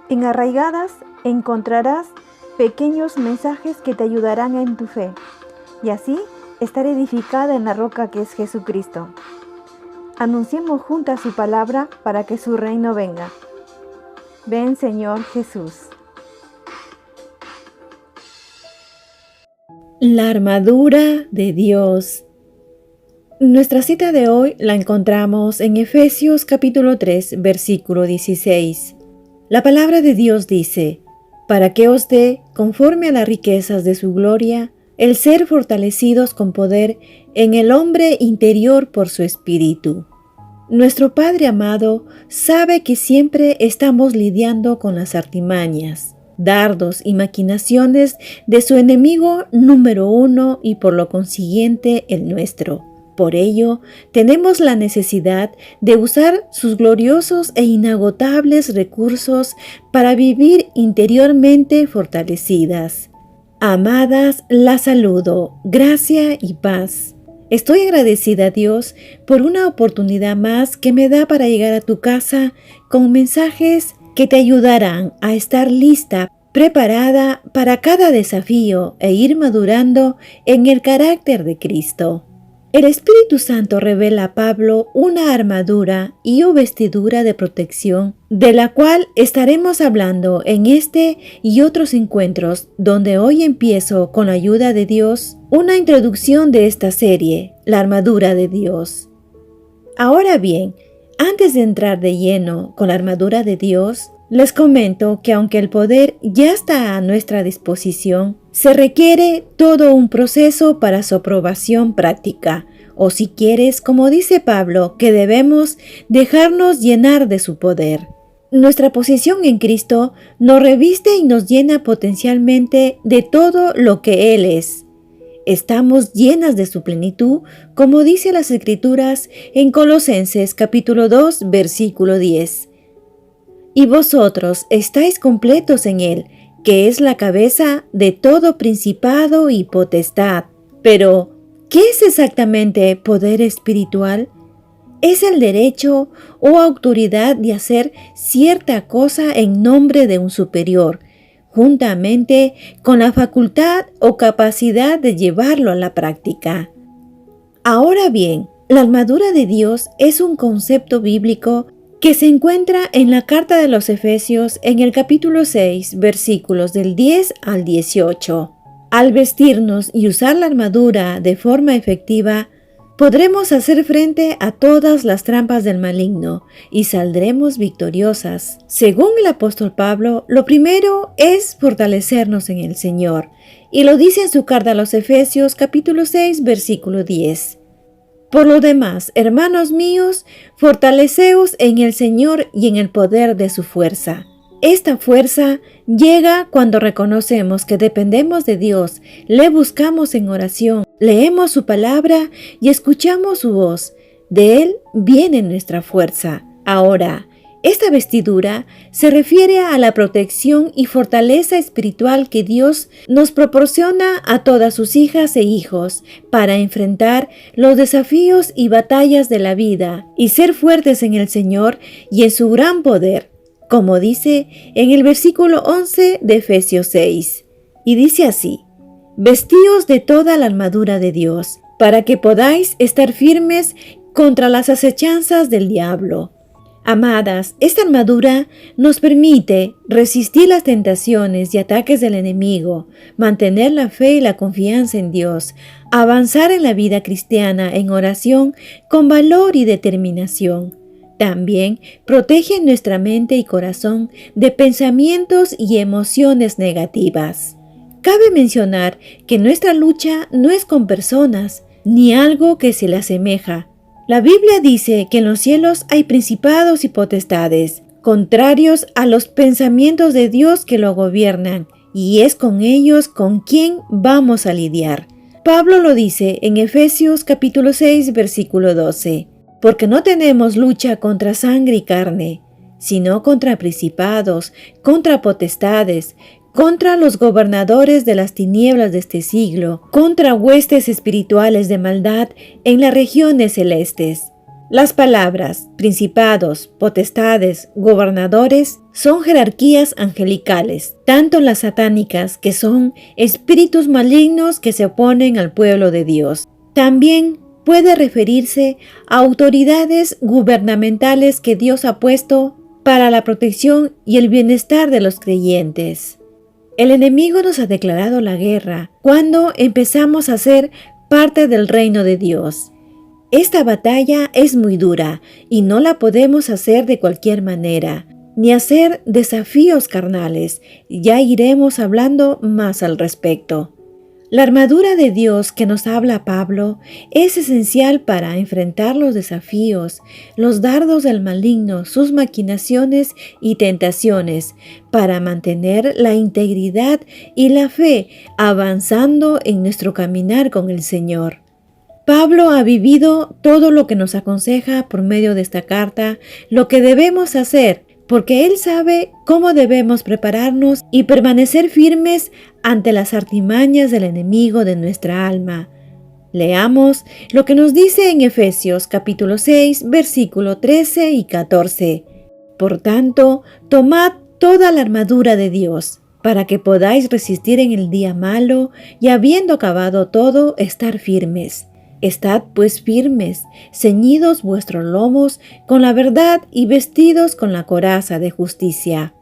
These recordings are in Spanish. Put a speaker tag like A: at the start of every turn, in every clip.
A: En Arraigadas encontrarás pequeños mensajes que te ayudarán en tu fe, y así estar edificada en la roca que es Jesucristo. Anunciemos juntas su palabra para que su reino venga. Ven, Señor Jesús.
B: La armadura de Dios. Nuestra cita de hoy la encontramos en Efesios capítulo 3, versículo 16. La palabra de Dios dice: para que os dé, conforme a las riquezas de su gloria, el ser fortalecidos con poder en el hombre interior por su espíritu. Nuestro Padre amado sabe que siempre estamos lidiando con las artimañas, dardos y maquinaciones de su enemigo número uno y por lo consiguiente el nuestro. Por ello, tenemos la necesidad de usar sus gloriosos e inagotables recursos para vivir interiormente fortalecidas. Amadas, las saludo, gracia y paz. Estoy agradecida a Dios por una oportunidad más que me da para llegar a tu casa con mensajes que te ayudarán a estar lista, preparada para cada desafío e ir madurando en el carácter de Cristo. El Espíritu Santo revela a Pablo una armadura y o vestidura de protección, de la cual estaremos hablando en este y otros encuentros, donde hoy empiezo con la ayuda de Dios, una introducción de esta serie, la armadura de Dios. Ahora bien, antes de entrar de lleno con la armadura de Dios, les comento que aunque el poder ya está a nuestra disposición, se requiere todo un proceso para su aprobación práctica, o si quieres, como dice Pablo, que debemos dejarnos llenar de su poder. Nuestra posición en Cristo nos reviste y nos llena potencialmente de todo lo que Él es. Estamos llenas de su plenitud, como dice las Escrituras en Colosenses capítulo 2, versículo 10. Y vosotros estáis completos en Él, que es la cabeza de todo principado y potestad. Pero, ¿qué es exactamente poder espiritual? Es el derecho o autoridad de hacer cierta cosa en nombre de un superior, juntamente con la facultad o capacidad de llevarlo a la práctica. Ahora bien, la armadura de Dios es un concepto bíblico que se encuentra en la carta de los Efesios en el capítulo 6, versículos del 10 al 18. Al vestirnos y usar la armadura de forma efectiva, podremos hacer frente a todas las trampas del maligno y saldremos victoriosas. Según el apóstol Pablo, lo primero es fortalecernos en el Señor, y lo dice en su carta a los Efesios capítulo 6, versículo 10. Por lo demás, hermanos míos, fortaleceos en el Señor y en el poder de su fuerza. Esta fuerza llega cuando reconocemos que dependemos de Dios, le buscamos en oración, leemos su palabra y escuchamos su voz. De Él viene nuestra fuerza. Ahora, esta vestidura se refiere a la protección y fortaleza espiritual que Dios nos proporciona a todas sus hijas e hijos para enfrentar los desafíos y batallas de la vida y ser fuertes en el Señor y en su gran poder, como dice en el versículo 11 de Efesios 6. Y dice así: vestíos de toda la armadura de Dios, para que podáis estar firmes contra las acechanzas del diablo. Amadas, esta armadura nos permite resistir las tentaciones y ataques del enemigo, mantener la fe y la confianza en Dios, avanzar en la vida cristiana en oración con valor y determinación. También protege nuestra mente y corazón de pensamientos y emociones negativas. Cabe mencionar que nuestra lucha no es con personas, ni algo que se le asemeja. La Biblia dice que en los cielos hay principados y potestades, contrarios a los pensamientos de Dios que lo gobiernan, y es con ellos con quien vamos a lidiar. Pablo lo dice en Efesios capítulo 6, versículo 12, porque no tenemos lucha contra sangre y carne, sino contra principados, contra potestades, contra los gobernadores de las tinieblas de este siglo, contra huestes espirituales de maldad en las regiones celestes. Las palabras principados, potestades, gobernadores son jerarquías angelicales, tanto las satánicas, que son espíritus malignos que se oponen al pueblo de Dios. También puede referirse a autoridades gubernamentales que Dios ha puesto para la protección y el bienestar de los creyentes. El enemigo nos ha declarado la guerra cuando empezamos a ser parte del reino de Dios. Esta batalla es muy dura y no la podemos hacer de cualquier manera, ni hacer desafíos carnales. Ya iremos hablando más al respecto. La armadura de Dios que nos habla Pablo es esencial para enfrentar los desafíos, los dardos del maligno, sus maquinaciones y tentaciones, para mantener la integridad y la fe avanzando en nuestro caminar con el Señor. Pablo ha vivido todo lo que nos aconseja por medio de esta carta, lo que debemos hacer, porque él sabe cómo debemos prepararnos y permanecer firmes ante las artimañas del enemigo de nuestra alma. Leamos lo que nos dice en Efesios capítulo 6, versículo 13 y 14. Por tanto, tomad toda la armadura de Dios, para que podáis resistir en el día malo y habiendo acabado todo, estar firmes. Estad pues firmes, ceñidos vuestros lomos con la verdad y vestidos con la coraza de justicia.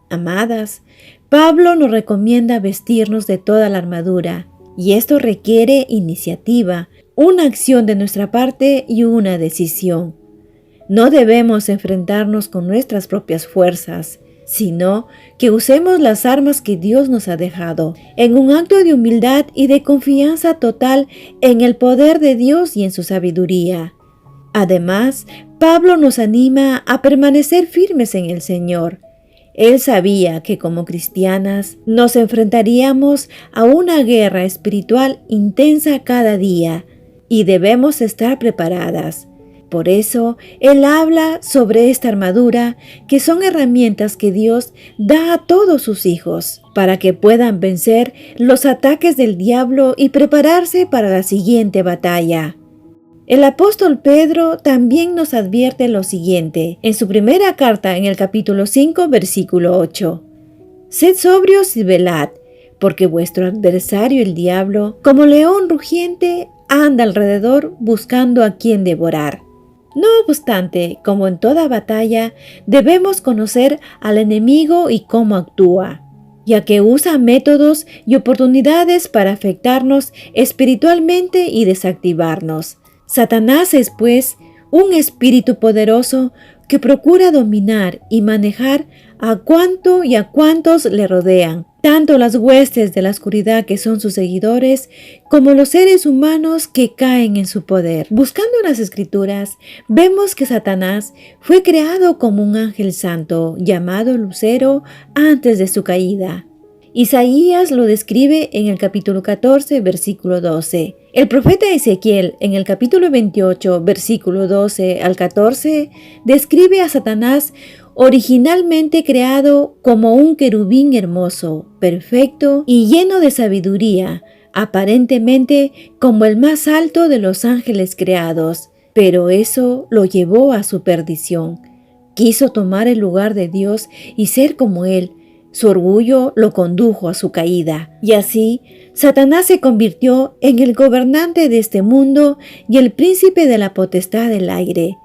B: Amadas, Pablo nos recomienda vestirnos de toda la armadura, y esto requiere iniciativa, una acción de nuestra parte y una decisión. No debemos enfrentarnos con nuestras propias fuerzas, sino que usemos las armas que Dios nos ha dejado, en un acto de humildad y de confianza total en el poder de Dios y en su sabiduría. Además, Pablo nos anima a permanecer firmes en el Señor. Él sabía que como cristianas nos enfrentaríamos a una guerra espiritual intensa cada día y debemos estar preparadas. Por eso, él habla sobre esta armadura, que son herramientas que Dios da a todos sus hijos, para que puedan vencer los ataques del diablo y prepararse para la siguiente batalla. El apóstol Pedro también nos advierte lo siguiente, en su primera carta en el capítulo 5, versículo 8. Sed sobrios y velad, porque vuestro adversario el diablo, como león rugiente, anda alrededor buscando a quien devorar. No obstante, como en toda batalla, debemos conocer al enemigo y cómo actúa, ya que usa métodos y oportunidades para afectarnos espiritualmente y desactivarnos. Satanás es, pues, un espíritu poderoso que procura dominar y manejar a cuanto y a cuantos le rodean, tanto las huestes de la oscuridad que son sus seguidores, como los seres humanos que caen en su poder. Buscando en las Escrituras, vemos que Satanás fue creado como un ángel santo, llamado Lucero, antes de su caída. Isaías lo describe en el capítulo 14, versículo 12. El profeta Ezequiel, en el capítulo 28, versículo 12 al 14, describe a Satanás originalmente creado como un querubín hermoso, perfecto y lleno de sabiduría, aparentemente como el más alto de los ángeles creados, pero eso lo llevó a su perdición. Quiso tomar el lugar de Dios y ser como Él. Su orgullo lo condujo a su caída, y así Satanás se convirtió en el gobernante de este mundo y el príncipe de la potestad del aire.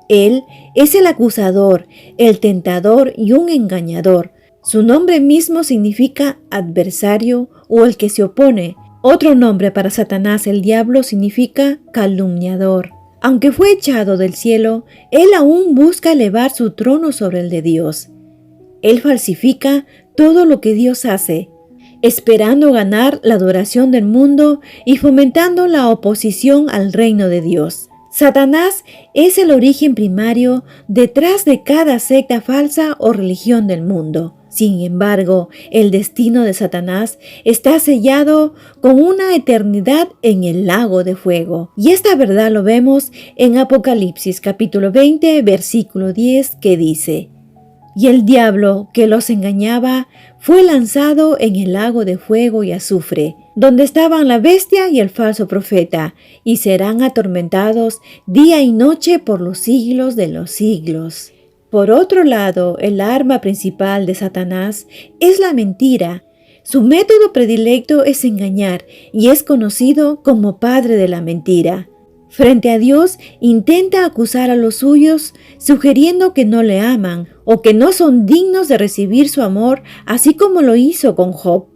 B: Él es el acusador, el tentador y un engañador. Su nombre mismo significa adversario o el que se opone. Otro nombre para Satanás, el diablo, significa calumniador. Aunque fue echado del cielo, él aún busca elevar su trono sobre el de Dios. Él falsifica todo lo que Dios hace, esperando ganar la adoración del mundo y fomentando la oposición al reino de Dios. Satanás es el origen primario detrás de cada secta falsa o religión del mundo. Sin embargo, el destino de Satanás está sellado con una eternidad en el lago de fuego. Y esta verdad lo vemos en Apocalipsis capítulo 20, versículo 10, que dice: Y el diablo que los engañaba fue lanzado en el lago de fuego y azufre, donde estaban la bestia y el falso profeta, y serán atormentados día y noche por los siglos de los siglos. Por otro lado, el arma principal de Satanás es la mentira. Su método predilecto es engañar y es conocido como padre de la mentira. Frente a Dios, intenta acusar a los suyos, sugiriendo que no le aman o que no son dignos de recibir su amor, así como lo hizo con Job.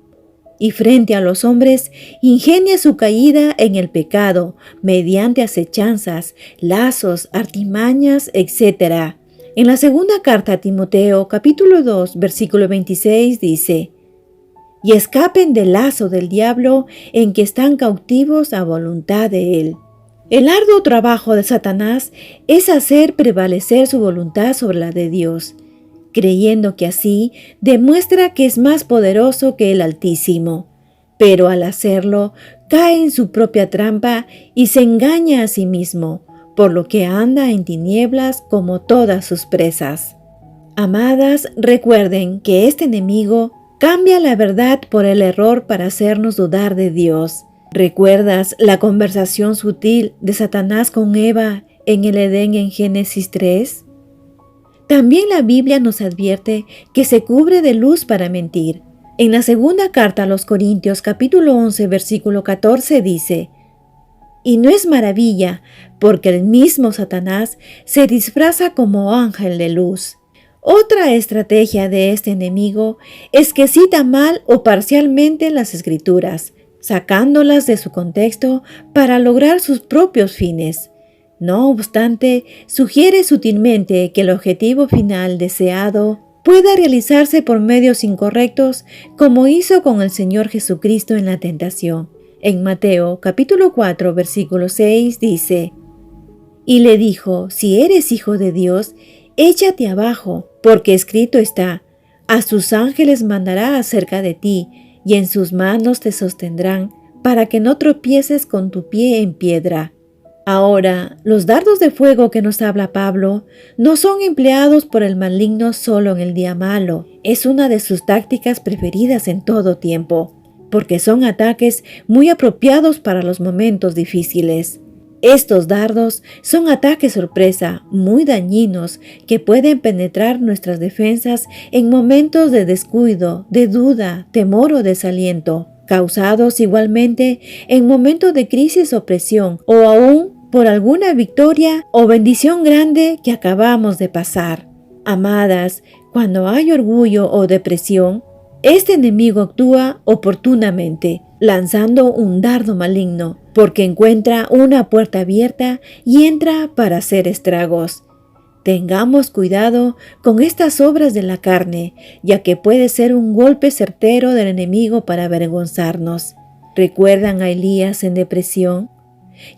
B: Y frente a los hombres, ingenia su caída en el pecado, mediante acechanzas, lazos, artimañas, etc. En la segunda carta a Timoteo, capítulo 2, versículo 26, dice: «Y escapen del lazo del diablo en que están cautivos a voluntad de él». El arduo trabajo de Satanás es hacer prevalecer su voluntad sobre la de Dios, creyendo que así demuestra que es más poderoso que el Altísimo. Pero al hacerlo, cae en su propia trampa y se engaña a sí mismo, por lo que anda en tinieblas como todas sus presas. Amadas, recuerden que este enemigo cambia la verdad por el error para hacernos dudar de Dios. ¿Recuerdas la conversación sutil de Satanás con Eva en el Edén en Génesis 3? También la Biblia nos advierte que se cubre de luz para mentir. En la segunda carta a los Corintios, capítulo 11, versículo 14 dice: «Y no es maravilla, porque el mismo Satanás se disfraza como ángel de luz». Otra estrategia de este enemigo es que cita mal o parcialmente las Escrituras, sacándolas de su contexto para lograr sus propios fines. No obstante, sugiere sutilmente que el objetivo final deseado pueda realizarse por medios incorrectos, como hizo con el Señor Jesucristo en la tentación. En Mateo capítulo 4, versículo 6 dice: «Y le dijo: si eres hijo de Dios, échate abajo, porque escrito está: a sus ángeles mandará acerca de ti, y en sus manos te sostendrán, para que no tropieces con tu pie en piedra». Ahora, los dardos de fuego que nos habla Pablo no son empleados por el maligno solo en el día malo. Es una de sus tácticas preferidas en todo tiempo, porque son ataques muy apropiados para los momentos difíciles. Estos dardos son ataques sorpresa muy dañinos que pueden penetrar nuestras defensas en momentos de descuido, de duda, temor o desaliento, causados igualmente en momentos de crisis o presión, o aún por alguna victoria o bendición grande que acabamos de pasar. Amadas, cuando hay orgullo o depresión, este enemigo actúa oportunamente, lanzando un dardo maligno, porque encuentra una puerta abierta y entra para hacer estragos. Tengamos cuidado con estas obras de la carne, ya que puede ser un golpe certero del enemigo para avergonzarnos. ¿Recuerdan a Elías en depresión?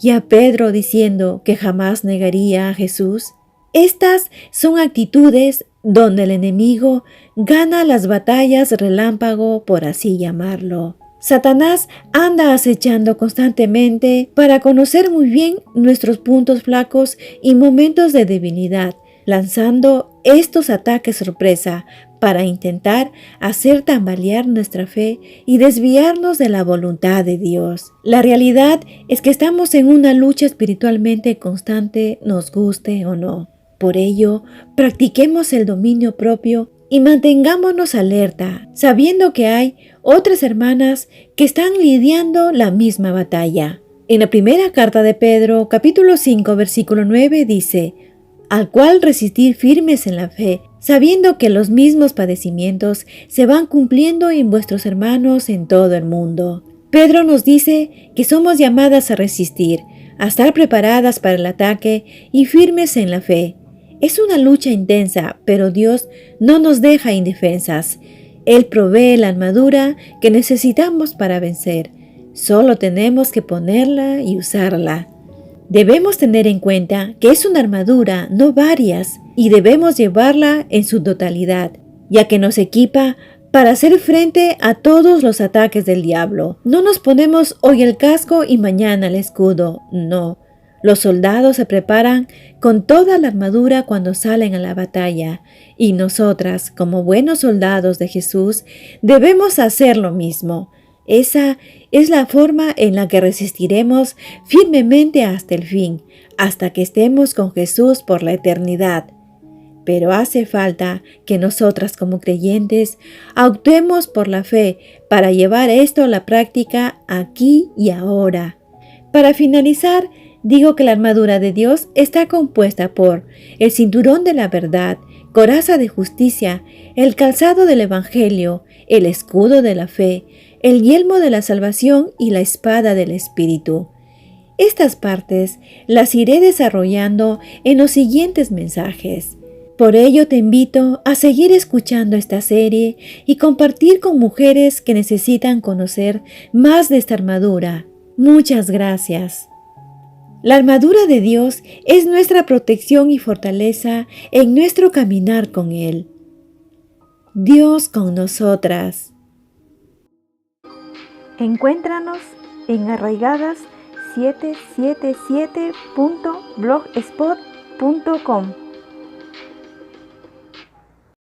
B: Y a Pedro diciendo que jamás negaría a Jesús. Estas son actitudes donde el enemigo gana las batallas relámpago, por así llamarlo. Satanás anda acechando constantemente para conocer muy bien nuestros puntos flacos y momentos de debilidad, lanzando estos ataques sorpresa para intentar hacer tambalear nuestra fe y desviarnos de la voluntad de Dios. La realidad es que estamos en una lucha espiritualmente constante, nos guste o no. Por ello, practiquemos el dominio propio y mantengámonos alerta, sabiendo que hay otras hermanas que están lidiando la misma batalla. En la primera carta de Pedro, capítulo 5, versículo 9, dice: «Al cual resistir firmes en la fe, sabiendo que los mismos padecimientos se van cumpliendo en vuestros hermanos en todo el mundo». Pedro nos dice que somos llamadas a resistir, a estar preparadas para el ataque y firmes en la fe. Es una lucha intensa, pero Dios no nos deja indefensas. Él provee la armadura que necesitamos para vencer. Solo tenemos que ponerla y usarla. Debemos tener en cuenta que es una armadura, no varias, y debemos llevarla en su totalidad, ya que nos equipa para hacer frente a todos los ataques del diablo. No nos ponemos hoy el casco y mañana el escudo, no. Los soldados se preparan con toda la armadura cuando salen a la batalla, y nosotras, como buenos soldados de Jesús, debemos hacer lo mismo. Esa es la forma en la que resistiremos firmemente hasta el fin, hasta que estemos con Jesús por la eternidad. Pero hace falta que nosotras como creyentes actuemos por la fe para llevar esto a la práctica aquí y ahora. Para finalizar, digo que la armadura de Dios está compuesta por el cinturón de la verdad, coraza de justicia, el calzado del Evangelio, el escudo de la fe, el yelmo de la salvación y la espada del Espíritu. Estas partes las iré desarrollando en los siguientes mensajes. Por ello te invito a seguir escuchando esta serie y compartir con mujeres que necesitan conocer más de esta armadura. Muchas gracias. La armadura de Dios es nuestra protección y fortaleza en nuestro caminar con Él. Dios con nosotras.
A: Encuéntranos en arraigadas777.blogspot.com.